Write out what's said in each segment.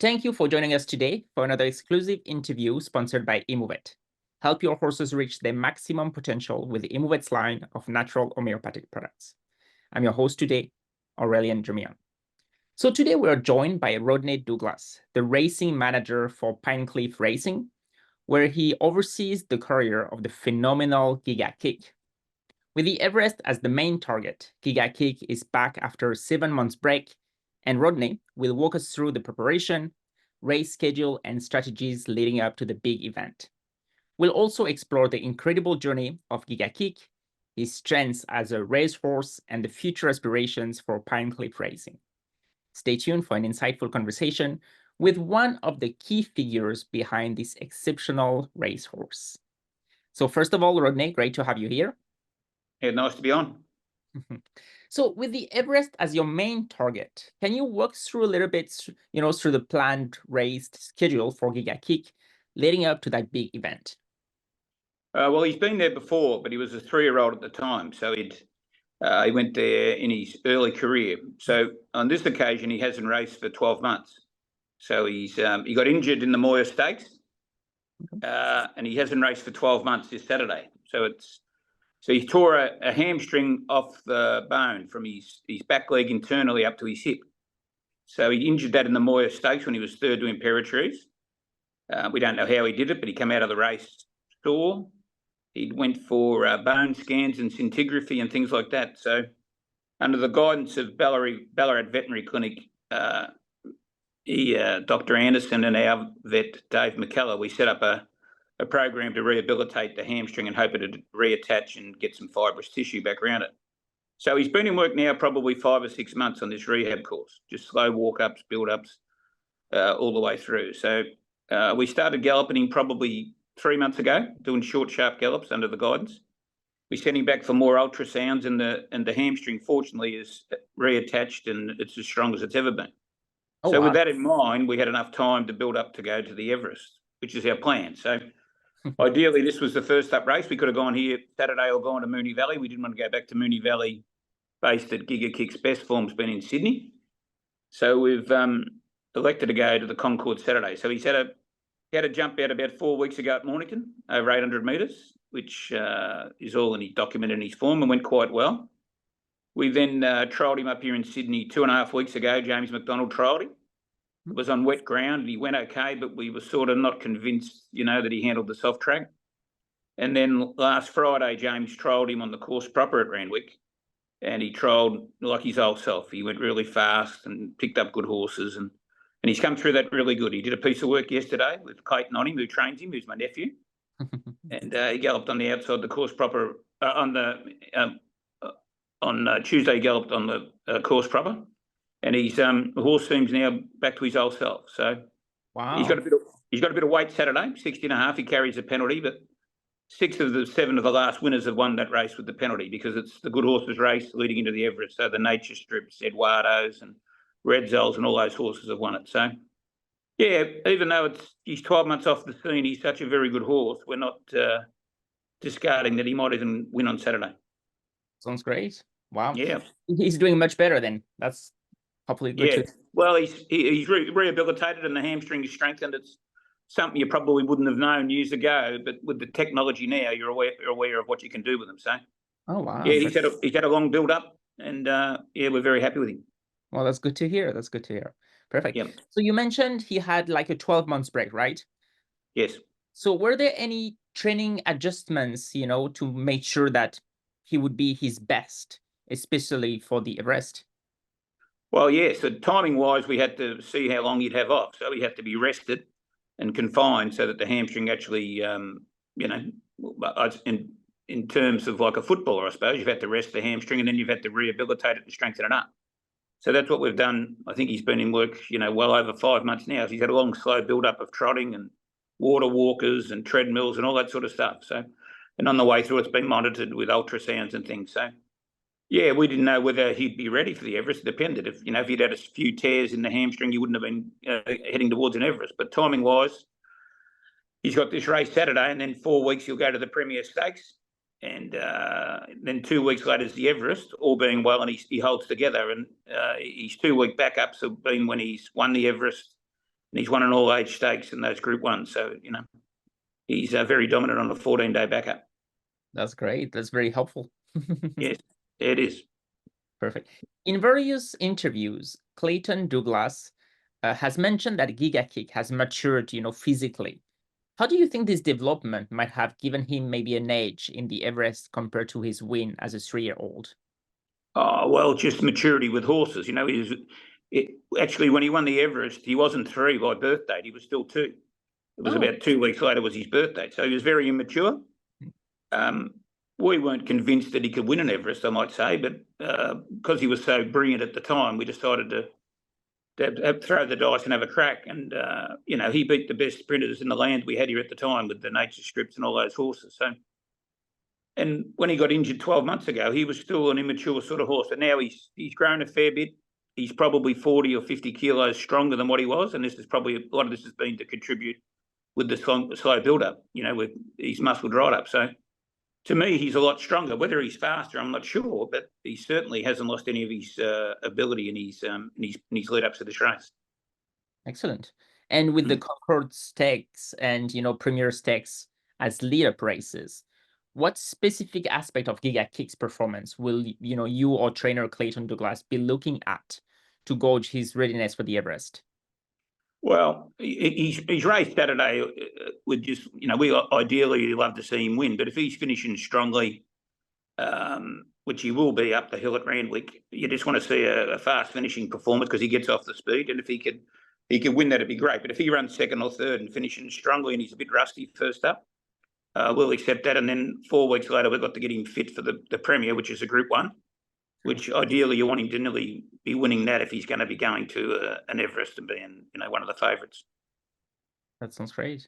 Thank you for joining us today for another exclusive interview sponsored by Immovet. Help your horses reach their maximum potential with Immovet's line of natural homeopathic products. I'm your host today, Aurelian Jermian. So today we are joined by Rodney Douglas, the racing manager for Pinecliff Racing, where he oversees the career of the phenomenal Giga Kick. With the Everest as the main target, Giga Kick is back after a 7 months break, and Rodney will walk us through the preparation, race schedule, and strategies leading up to the big event. We'll also explore the incredible journey of Giga Kick, his strengths as a racehorse, and the future aspirations for Pinecliff Racing. Stay tuned for an insightful conversation with one of the key figures behind this exceptional racehorse. So first of all, Rodney, great to have you here. Yeah, nice to be on. So with the Everest as your main target, can you walk through a little bit, through the planned race schedule for Giga Kick leading up to that big event? Well, he's been there before, but he was a 3-year-old at the time, so he went there in his early career. So on this occasion, he hasn't raced for 12 months. So he got injured in the Moya Stakes, and he hasn't raced for 12 months this Saturday. So he tore a hamstring off the bone from his back leg internally up to his hip. So he injured that in the Moya Stakes when he was third to Imperatrice. We don't know how he did it, but he came out of the race sore. He went for bone scans and scintigraphy and things like that. So under the guidance of Ballarat Veterinary Clinic, Dr. Anderson and our vet, Dave McKellar, we set up a program to rehabilitate the hamstring and hope it'd reattach and get some fibrous tissue back around it. So he's been in work now probably 5 or 6 months on this rehab course, just slow walk-ups, build-ups, all the way through. So we started galloping him probably 3 months ago, doing short, sharp gallops under the guidance. We sent him back for more ultrasounds, and the hamstring, fortunately, is reattached and it's as strong as it's ever been. Oh, so wow. with that in mind, we had enough time to build up to go to the Everest, which is our plan. So ideally, this was the first up race. We could have gone here Saturday or gone to Moonee Valley. We didn't want to go back to Moonee Valley, based at Giga Kick's best form's been in Sydney. So we've elected to go to the Concord Saturday. So he had a jump out about 4 weeks ago at Mornington, over 800 metres, which is all documented in his form, and went quite well. We then trialled him up here in Sydney 2.5 weeks ago. James McDonald trialled him. It was on wet ground and he went okay, but we were sort of not convinced, that he handled the soft track. And then last Friday, James trialled him on the course proper at Randwick, and he trialled like his old self. He went really fast and picked up good horses, and he's come through that really good. He did a piece of work yesterday with Clayton on him, who trains him, who's my nephew. And he galloped on the outside the course proper on Tuesday. He galloped on the course proper, and the horse seems now back to his old self. So Wow. He's got a bit of weight Saturday, 60.5. He carries a penalty, but 6 of the 7 of the last winners have won that race with the penalty, because it's the good horses race leading into the Everest. So the Nature Strips, Eduardo's and Red Zells and all those horses have won it. So, yeah, even though he's 12 months off the scene, he's such a very good horse. We're not discarding that he might even win on Saturday. Sounds great. Wow. Yeah. He's doing much better then. That's hopefully good too. Well, he's rehabilitated and the hamstring is strengthened. It's something you probably wouldn't have known years ago, but with the technology now, you're aware of what you can do with them. So, oh wow, yeah, he's had a long build up, and we're very happy with him. Well, that's good to hear. Perfect. Yep. So you mentioned he had like a 12 months break, right? Yes. So were there any training adjustments, to make sure that he would be his best, especially for the Everest? Well, yes. So timing wise, we had to see how long he'd have off. So he had to be rested and confined so that the hamstring actually, in terms of like a footballer, I suppose, you've had to rest the hamstring and then you've had to rehabilitate it and strengthen it up. So that's what we've done. I think he's been in work, well over 5 months now. So he's had a long, slow build-up of trotting and water walkers and treadmills and all that sort of stuff. So, and on the way through, it's been monitored with ultrasounds and things. So, yeah, we didn't know whether he'd be ready for the Everest. It depended. If he'd had a few tears in the hamstring, he wouldn't have been heading towards an Everest. But timing-wise, he's got this race Saturday, and then 4 weeks he'll go to the Premier Stakes, and then 2 weeks later is the Everest, all being well, and he holds together. And his 2 week backups have been when he's won the Everest, and he's won an all-age stakes in those Group 1. So, you know, he's very dominant on a 14-day backup. That's great. That's very helpful. Yes, it is. Perfect. In various interviews, Clayton Douglas has mentioned that Giga Kick has matured, physically. How do you think this development might have given him maybe an edge in the Everest compared to his win as a 3-year-old? Oh, well, just maturity with horses. You know, actually, when he won the Everest, he wasn't 3 by birth date. He was still 2. It was about 2 weeks later was his birthday. So he was very immature. We weren't convinced that he could win an Everest, I might say, but because he was so brilliant at the time, we decided to throw the dice and have a crack. And, you know, he beat the best sprinters in the land we had here at the time with the nature strips and all those horses. So, and when he got injured 12 months ago, he was still an immature sort of horse. But now he's grown a fair bit. He's probably 40 or 50 kilos stronger than what he was. And this is probably, a lot of this has been to contribute with the slow build-up, you know, with his muscle dried up. So to me, he's a lot stronger. Whether he's faster, I'm not sure, but he certainly hasn't lost any of his ability in his lead-ups to this race. Excellent. And with the Concord Stakes and, Premier Stakes as lead-up races, what specific aspect of Giga Kick's performance will, you or trainer Clayton Douglas be looking at to gauge his readiness for the Everest? Well, he's raced Saturday with just, we ideally love to see him win, but if he's finishing strongly, which he will be up the hill at Randwick, you just want to see a fast finishing performance because he gets off the speed, and if he could win, that'd be great. But if he runs second or third and finishing strongly and he's a bit rusty first up, we'll accept that. And then 4 weeks later, we've got to get him fit for the Premier, which is a Group 1, which ideally you want him to nearly be winning that if he's going to be going to an Everest and being, one of the favourites. That sounds great.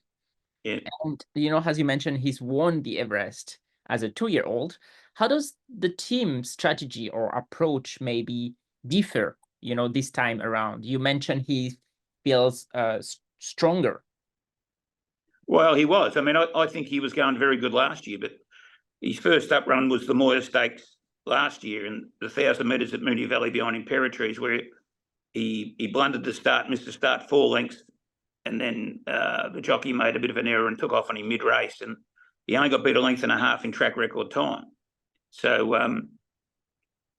Yeah. And, as you mentioned, he's won the Everest as a 2-year-old. How does the team strategy or approach maybe differ, this time around? You mentioned he feels stronger. Well, he was. I mean, I think he was going very good last year, but his first up run was the Moir Stakes last year, and the 1,000 metres at Moonee Valley behind Imperatrice, where he blundered the start, missed the start 4 lengths, and then the jockey made a bit of an error and took off on him mid-race, and he only got beat a length and a half in track record time. So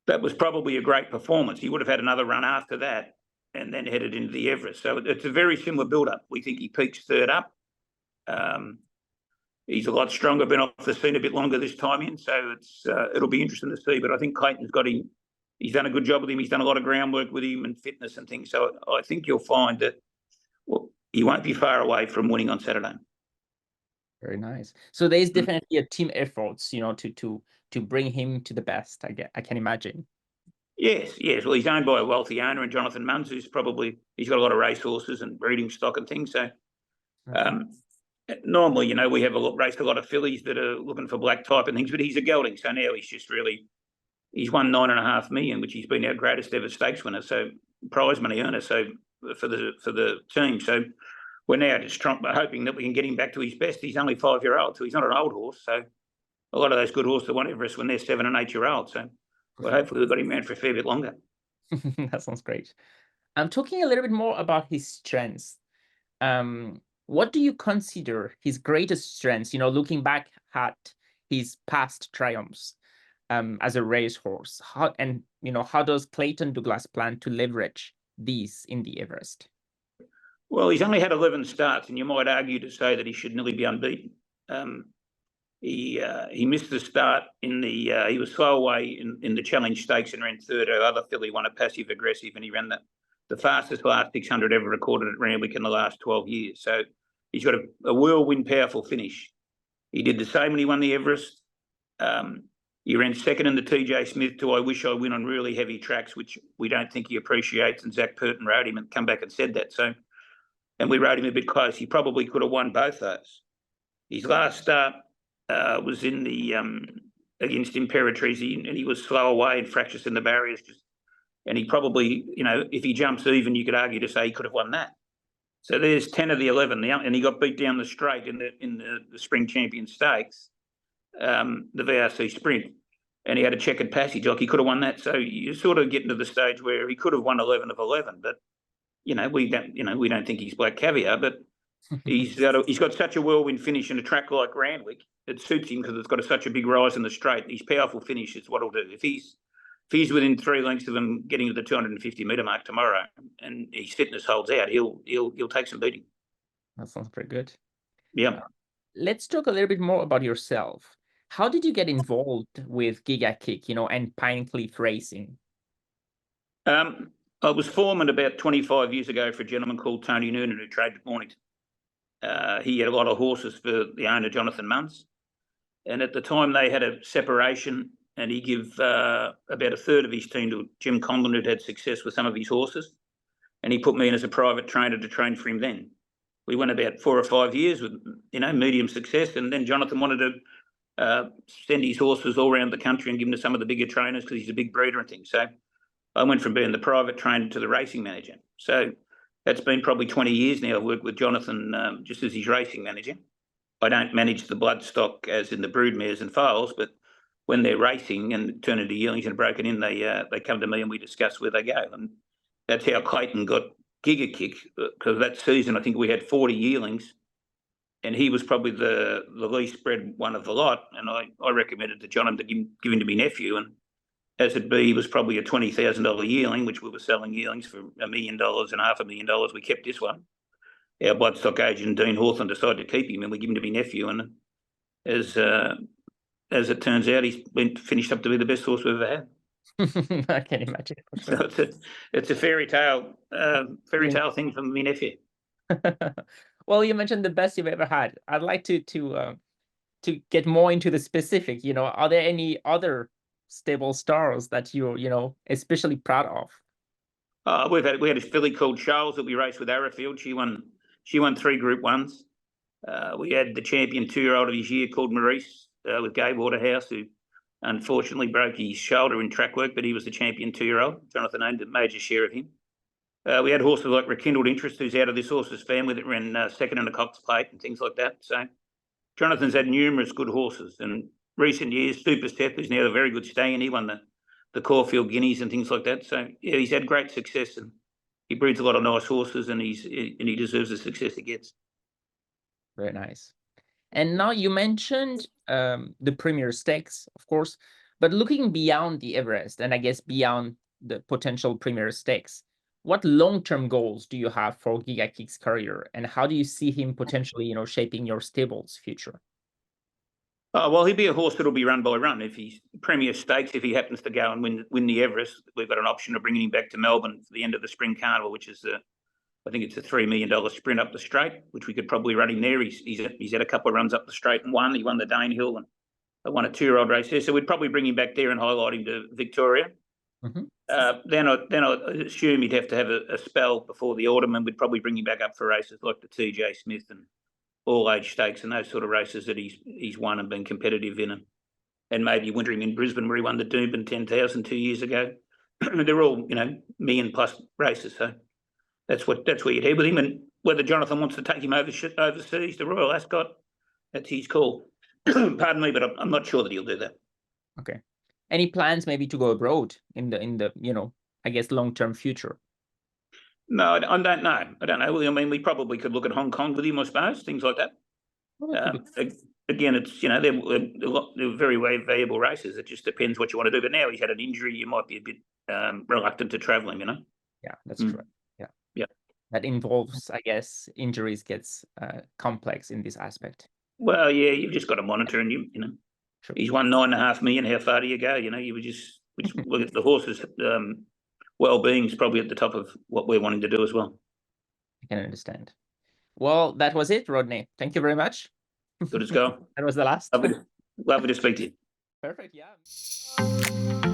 that was probably a great performance. He would have had another run after that and then headed into the Everest. So it's a very similar build-up. We think he peaks third up. He's a lot stronger, been off the scene a bit longer this time in, so it'll be interesting to see. But I think Clayton's got him. He's done a good job with him. He's done a lot of groundwork with him and fitness and things. So I think you'll find that he won't be far away from winning on Saturday. Very nice. So there's definitely a team efforts, to bring him to the best. I can imagine. Yes. Well, he's owned by a wealthy owner, and Jonathan Munns, he's got a lot of racehorses and breeding stock and things. So normally, we have raced a lot of fillies that are looking for black type and things, but he's a gelding. So now he's won $9.5 million, which he's been our greatest ever stakes winner. So prize money earner. So for the team. So we're now just hoping that we can get him back to his best. He's only 5-year-old, so he's not an old horse. So a lot of those good horses that won Everest when they're 7 and 8-year-old. So hopefully we've got him around for a fair bit longer. That sounds great. I'm talking a little bit more about his strengths. What do you consider his greatest strengths, looking back at his past triumphs as a racehorse? How does Clayton Douglas plan to leverage these in the Everest? Well, he's only had 11 starts, and you might argue to say that he should nearly be unbeaten. He missed the start he was slow away in the Challenge Stakes and ran third. Our other filly won a passive aggressive, and he ran the fastest last 600 ever recorded at Randwick in the last 12 years. So he's got a whirlwind powerful finish. He did the same when he won the Everest. He ran second in the TJ Smith to I Wish I Win on really heavy tracks, which we don't think he appreciates, and Zach Purton rode him and come back and said that. So, and we rode him a bit close. He probably could have won both those. His last start was in the against Imperatrice, and he was slow away and fractious in the barriers. And he probably, if he jumps even, you could argue to say he could have won that. So there's 10 of the 11, and he got beat down the straight in the Spring Champion Stakes, the VRC Sprint, and he had a checkered passage. Like he could have won that. So you're sort of getting to the stage where he could have won 11 of 11, but we don't think he's black caviar, but he's got such a whirlwind finish in a track like Randwick. It suits him because it's got such a big rise in the straight. His powerful finish is what he'll do. If he's within 3 lengths of him getting to the 250 metre mark tomorrow, and his fitness holds out, he'll take some beating. That sounds pretty good. Yeah. Let's talk a little bit more about yourself. How did you get involved with Giga Kick, and Pine Cliff Racing? I was foreman about 25 years ago for a gentleman called Tony Noonan who traded Mornington. He had a lot of horses for the owner, Jonathan Munns. And at the time they had a separation, and he gave about a third of his team to Jim Conlon, who'd had success with some of his horses. And he put me in as a private trainer to train for him then. We went about 4 or 5 years with, medium success. And then Jonathan wanted to send his horses all around the country and give them to some of the bigger trainers because he's a big breeder and things. So I went from being the private trainer to the racing manager. So that's been probably 20 years now. I've worked with Jonathan just as his racing manager. I don't manage the bloodstock as in the broodmares and foals, but when they're racing and turn into yearlings and broken in, they come to me and we discuss where they go. And that's how Clayton got Giga Kick, because that season I think we had 40 yearlings, and he was probably the least bred one of the lot. And I recommended to John to give him to my nephew, and as it be, he was probably a $20,000 yearling, which we were selling yearlings for $1 million and $500,000. We kept this one. Our bloodstock agent, Dean Hawthorne, decided to keep him, and we give him to my nephew. And as it turns out, he's been finished up to be the best horse we've ever had. I can imagine. For sure. So it's a fairy tale thing from my nephew. Well, you mentioned the best you've ever had. I'd like to get more into the specific. Are there any other stable stars that you're especially proud of? We had a filly called Charles that we raced with Arrowfield. She won 3 Group 1s. We had the champion 2-year-old of his year called Maurice with Gay Waterhouse, who unfortunately broke his shoulder in track work, but he was the champion 2-year-old. Jonathan owned a major share of him. We had horses like Rekindled Interest, who's out of this horse's family, that ran second in the Cox Plate and things like that. So Jonathan's had numerous good horses. And recent years, Super Step is now a very good stallion. He won the Caulfield Guineas and things like that. So yeah, he's had great success, and he breeds a lot of nice horses, and he deserves the success he gets. Very nice. And now you mentioned the Premier Stakes, of course, but looking beyond the Everest, and I guess beyond the potential Premier Stakes, what long-term goals do you have for Giga Kick's career, and how do you see him potentially, shaping your stable's future? Well, he'd be a horse that'll be run by run. If he's Premier Stakes, if he happens to go and win the Everest, we've got an option of bringing him back to Melbourne for the end of the Spring Carnival, which is I think it's a $3 million sprint up the straight, which we could probably run him there. He's had a couple of runs up the straight and won. He won the Danehill and won a 2-year-old race there. So we'd probably bring him back there and highlight him to Victoria. Mm-hmm. Then I assume he'd have to have a spell before the autumn, and we'd probably bring him back up for races like the TJ Smith and all age stakes and those sort of races that he's won and been competitive in, and maybe winter him in Brisbane where he won the Doomben 10,000 2 years ago. They're all million plus races, so that's where you'd head with him. And whether Jonathan wants to take him overseas to Royal Ascot, that's his call. Pardon me, but I'm not sure that he'll do that. Okay. Any plans maybe to go abroad in the I guess long-term future? No, I don't know. I mean, we probably could look at Hong Kong with him, I suppose, things like that. Again, it's they're very valuable races. It just depends what you want to do. But now he's had an injury, you might be a bit reluctant to travelling. Yeah, that's true. Yeah. That involves, I guess, injuries gets complex in this aspect. Well, yeah, you've just got to monitor, and True. He's won $9.5 million. How far do you go? You would just look at the horses. Well-being is probably at the top of what we're wanting to do as well. I can understand. Well, that was it, Rodney. Thank you very much. Good as go. That was the last. Lovely to speak to you. Perfect. Yeah.